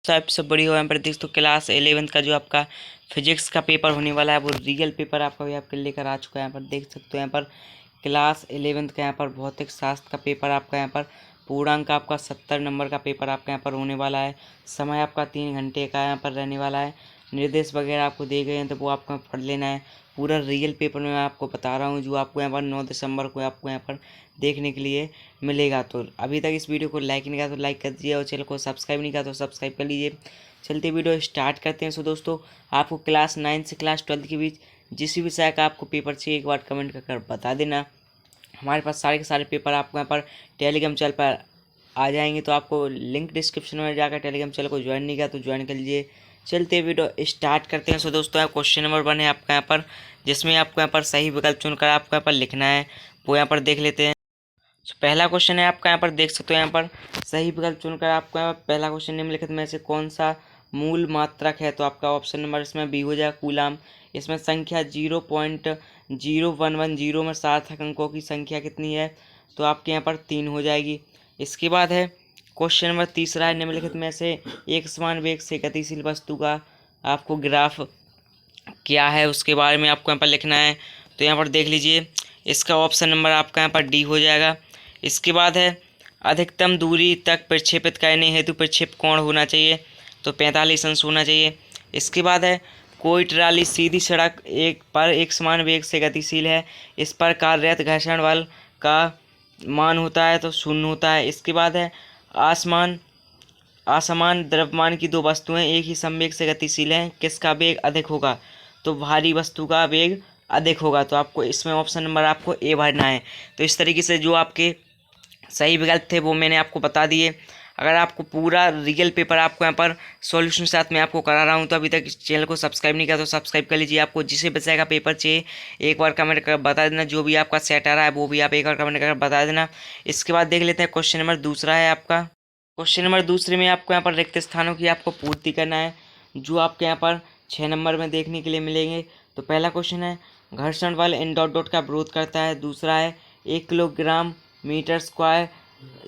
साहब सब बड़ी हो यहाँ पर देख तो क्लास 11 का जो आपका फिजिक्स का पेपर होने वाला है वो रियल पेपर आपका भी आपके लेकर आ चुका है। यहाँ पर देख सकते हो यहाँ पर क्लास 11 का यहाँ पर भौतिक शास्त्र का पेपर आपका यहाँ पर पूर्णांक आपका 70 नंबर का पेपर आपका यहाँ पर होने वाला है। समय आपका 3 घंटे का यहाँ पर रहने वाला है। निर्देश वगैरह आपको दिए गए हैं तो वो आपको पढ़ लेना है। पूरा रियल पेपर में मैं आपको बता रहा हूँ जो आपको यहाँ पर 9 दिसंबर को आपको यहाँ पर देखने के लिए मिलेगा। तो अभी तक इस वीडियो को लाइक नहीं किया तो लाइक कर दीजिए और चैनल को सब्सक्राइब नहीं किया तो सब्सक्राइब कर लीजिए। चलते वीडियो स्टार्ट करते हैं। सो दोस्तों, आपको क्लास 9 से क्लास 12 के बीच जिस भी विषय का आपको पेपर चाहिए एक बार कमेंट कर बता देना। हमारे पास सारे के सारे पेपर आपको यहाँ पर टेलीग्राम चैनल पर आ जाएंगे, तो आपको लिंक डिस्क्रिप्शन में जाकर टेलीग्राम चैनल को ज्वाइन नहीं किया तो ज्वाइन कर लीजिए। चलते वीडियो स्टार्ट करते हैं। सो दोस्तों, क्वेश्चन नंबर 1 है आपका यहाँ पर, जिसमें आपको यहाँ पर सही विकल्प चुनकर आपको यहाँ पर लिखना है, वो यहाँ पर देख लेते हैं। पहला क्वेश्चन है आपका यहाँ पर देख सकते हो, यहाँ पर सही विकल्प चुनकर आपको यहाँ पर पहला क्वेश्चन निम्नलिखित में से कौन सा मूल मात्रक है। तो आपका ऑप्शन नंबर इसमें बी हो जाएगा कूलाम। इसमें संख्या 0.0110 में सार्थक अंकों की संख्या कितनी है, तो आपके यहाँ पर 3 हो जाएगी। इसके बाद है क्वेश्चन नंबर तीसरा है, निम्नलिखित में से एक समान वेग से गतिशील वस्तु का आपको ग्राफ क्या है उसके बारे में आपको यहाँ पर लिखना है। तो यहाँ पर देख लीजिए, इसका ऑप्शन नंबर आपका यहाँ पर डी हो जाएगा। इसके बाद है अधिकतम दूरी तक प्रक्षेपित करने हेतु प्रक्षेप कोण होना चाहिए, तो 45 अंश होना चाहिए। इसके बाद है कोई ट्राली सीधी सड़क एक समान वेग से गतिशील है, इस पर कार्यरत घर्षण बल का मान होता है तो 0 होता है। इसके बाद है असमान द्रव्यमान की दो वस्तुएं एक ही संवेग से गतिशील हैं, किसका वेग अधिक होगा, तो भारी वस्तु का वेग अधिक होगा। तो आपको इसमें ऑप्शन नंबर आपको ए भरना है। तो इस तरीके से जो आपके सही विकल्प थे वो मैंने आपको बता दिए। अगर आपको पूरा रियल पेपर आपको यहाँ पर सॉल्यूशन साथ में आपको करा रहा हूँ, तो अभी तक इस चैनल को सब्सक्राइब नहीं किया तो सब्सक्राइब कर लीजिए। आपको जिसे विषय का पेपर चाहिए एक बार कमेंट कर बता देना, जो भी आपका सेट आ रहा है वो भी आप एक बार कमेंट कर बता देना। इसके बाद देख लेते हैं क्वेश्चन नंबर दूसरा है आपका। क्वेश्चन नंबर दूसरे में आपको यहाँ पर रिक्त स्थानों की आपको पूर्ति करना है, जो आपके यहाँ पर 6 नंबर में देखने के लिए मिलेंगे। तो पहला क्वेश्चन है घर्षण बल इन डॉट डॉट का विरोध करता है। दूसरा है 1 kilogram metre square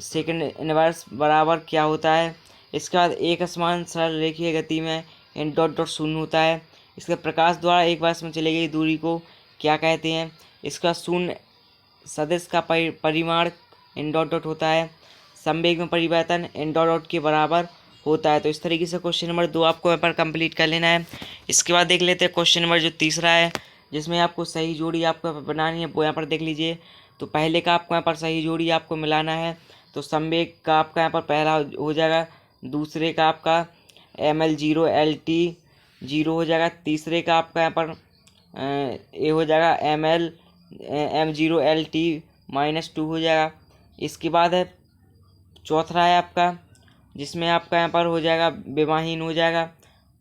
second inverse बराबर क्या होता है। इसके बाद एक असमान सरल रेखीय गति में इन डॉट डॉट 0 होता है। इसके प्रकाश द्वारा एक वर्ष में चली गई दूरी को क्या कहते हैं। इसका शून्य सदिश का परिमाण इन डॉट डॉट होता है। संवेग में परिवर्तन इन डॉट डॉट के बराबर होता है। तो इस तरीके से क्वेश्चन नंबर 2 आपको यहाँ पर कंप्लीट कर लेना है। इसके बाद देख लेते हैं क्वेश्चन नंबर जो तीसरा है, जिसमें आपको सही जोड़ी आपको बनानी है, वो यहाँ पर देख लीजिए। तो पहले का आपको यहाँ पर सही जोड़ी आपको मिलाना है, तो संवेग का आपका यहाँ पर पहला हो जाएगा, दूसरे का आपका ml0 हो जाएगा, तीसरे का आपका यहाँ पर ये हो जाएगा m0lt-2 हो जाएगा। इसके बाद है चौथा है आपका, जिसमें आपका यहाँ पर हो जाएगा विमाहीन हो जाएगा।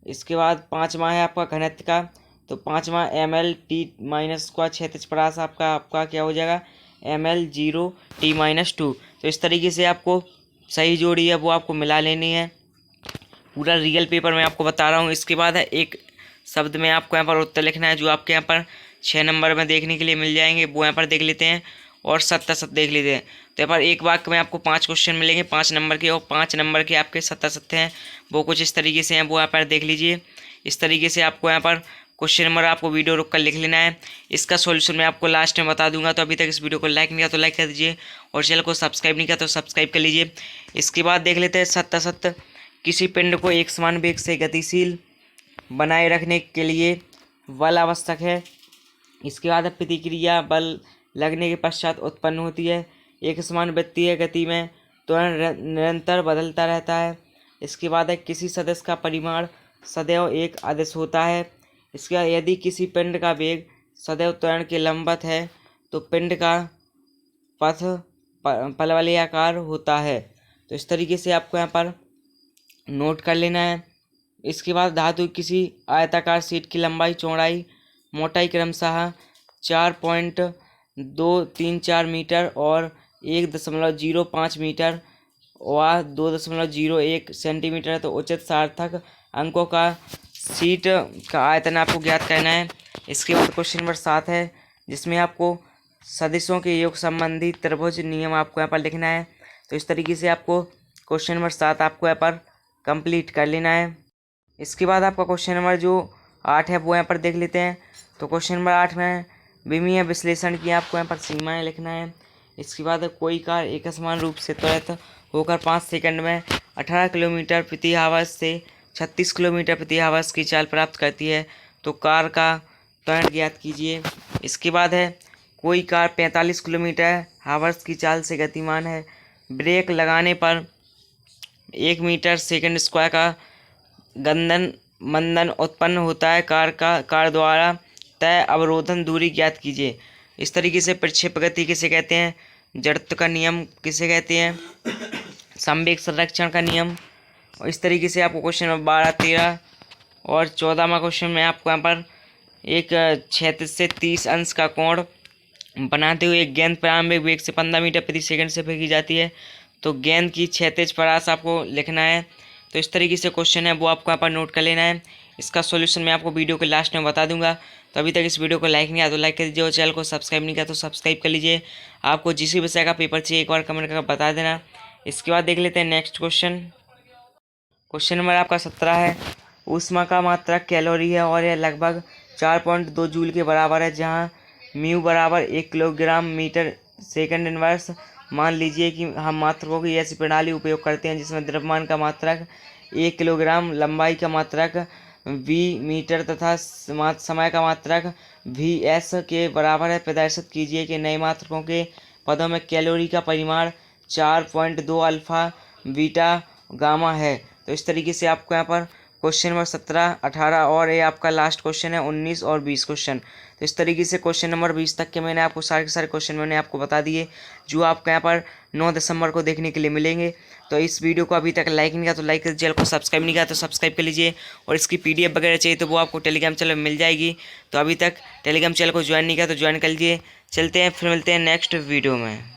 इसके बाद पाँचवा है आपका घनत्व का, तो पाँचवा ml t-2 क्षैतिज परास आपका क्या हो जाएगा ml0t-2। तो इस तरीके से आपको सही जोड़ी है वो आपको मिला लेनी है। पूरा रियल पेपर में आपको बता रहा हूँ। इसके बाद है एक शब्द में आपको यहाँ पर उत्तर लिखना है, जो आपके यहाँ पर 6 नंबर में देखने के लिए मिल जाएंगे, वो यहाँ पर देख लेते हैं और 7 देख लेते हैं। तो यहाँ पर एक वाक्य में आपको 5 क्वेश्चन मिलेंगे 5 नंबर के, और 5 नंबर के आपके 7 हैं, वो कुछ इस तरीके से हैं, वो यहाँ पर देख लीजिए। इस तरीके से आपको यहाँ पर क्वेश्चन नंबर आपको वीडियो रुक कर लिख लेना है। इसका सॉल्यूशन मैं आपको लास्ट में बता दूंगा। तो अभी तक इस वीडियो को लाइक नहीं किया तो लाइक कर दीजिए, और चैनल को सब्सक्राइब नहीं किया तो सब्सक्राइब कर लीजिए। इसके बाद देख लेते हैं 7 किसी पिंड को एक समान वेग से गतिशील बनाए रखने के लिए बल आवश्यक है। इसके बाद प्रतिक्रिया बल लगने के पश्चात उत्पन्न होती है। एक समान वृत्तीय गति में त्वरण निरंतर बदलता रहता है। इसके बाद है किसी सदिश का परिमाण सदैव एक अदिश होता है। इसके बाद यदि किसी पिंड का वेग सदैव त्वरण के लंबवत है तो पिंड का पथ परवलयाकार होता है। तो इस तरीके से आपको यहाँ पर नोट कर लेना है। इसके बाद धातु किसी आयताकार शीट की लंबाई चौड़ाई मोटाई क्रमशः 4.234 मीटर और 1.05 मीटर व 2.01 सेंटीमीटर है, तो उचित सार्थक अंकों का शीट का आयतन आपको ज्ञात करना है। इसके बाद क्वेश्चन नंबर 7 है, जिसमें आपको सदिशों के योग संबंधी त्रिभुज नियम आपको यहाँ पर लिखना है। तो इस तरीके से आपको क्वेश्चन नंबर 7 आपको यहाँ पर कंप्लीट कर लेना है। इसके बाद आपका क्वेश्चन नंबर जो 8 है वो यहाँ पर देख लेते हैं। तो क्वेश्चन नंबर 8 में विमीय विश्लेषण की आपको यहाँ पर सीमाएं लिखना है। इसके बाद कोई कार एक समान रूप से त्वरित होकर 5 सेकंड में 18 किलोमीटर प्रति आवर्स से 36 किलोमीटर प्रति आवर्स की चाल प्राप्त करती है, तो कार का त्वरण ज्ञात कीजिए। इसके बाद है कोई कार 45 किलोमीटर आवर्स की चाल से गतिमान है, ब्रेक लगाने पर 1 मीटर सेकंड स्क्वायर का गंदन मंदन उत्पन्न होता है। कार द्वारा तय अवरोधन दूरी ज्ञात कीजिए। इस तरीके से प्रक्षेप गति किसे कहते हैं, जड़त्व का नियम किसे कहते हैं, संवेग संरक्षण का नियम। और इस तरीके से आपको क्वेश्चन नंबर 12, 13 और 14वां क्वेश्चन में आपको यहाँ पर एक 36 से 30 अंश का कोण बनाते हुए एक गेंद प्रारंभिक वेग से 15 मीटर प्रति सेकंड से फेंकी जाती है, तो गेंद की क्षैतिज परास आपको लिखना है। तो इस तरीके से क्वेश्चन है वो आपको यहाँ पर नोट कर लेना है। इसका सॉल्यूशन मैं आपको वीडियो के लास्ट में बता दूंगा। तो अभी तक इस वीडियो को लाइक नहीं किया तो लाइक कर दीजिए और चैनल को सब्सक्राइब नहीं किया तो सब्सक्राइब कर लीजिए। आपको जिस भी विषय का पेपर चाहिए एक बार कमेंट करके बता देना। इसके बाद देख लेते हैं नेक्स्ट क्वेश्चन। क्वेश्चन नंबर आपका 17 है। ऊष्मा का मात्रक कैलोरी है और यह लगभग 4.2 जूल के बराबर है, जहाँ म्यू बराबर 1 किलोग्राम मीटर सेकंड इनवर्स। मान लीजिए कि हम मात्रकों की ऐसी प्रणाली उपयोग करते हैं जिसमें द्रव्यमान का मात्रक 1 किलोग्राम, लंबाई का मात्रक v मीटर तथा समय का मात्रक vs के बराबर है। प्रदर्शित कीजिए कि नए मात्रकों के पदों में कैलोरी का परिमाण 4.2 अल्फा बीटा गामा है। तो इस तरीके से आपको यहाँ पर क्वेश्चन नंबर 17, 18 और ये आपका लास्ट क्वेश्चन है 19 और 20 क्वेश्चन। तो इस तरीके से क्वेश्चन नंबर 20 तक के मैंने आपको सारे के सारे क्वेश्चन मैंने आपको बता दिए, जो आपको यहाँ पर 9 दिसंबर को देखने के लिए मिलेंगे। तो इस वीडियो को अभी तक लाइक नहीं किया तो लाइक कर दीजिए, चैनल को सब्सक्राइब नहीं किया तो सब्सक्राइब कर लीजिए, और इसकी PDF वगैरह चाहिए तो वो आपको टेलीग्राम चैनल में मिल जाएगी। तो अभी तक टेलीग्राम चैनल को ज्वाइन नहीं किया तो ज्वाइन कर लीजिए। चलते हैं, फिर मिलते हैं नेक्स्ट वीडियो में।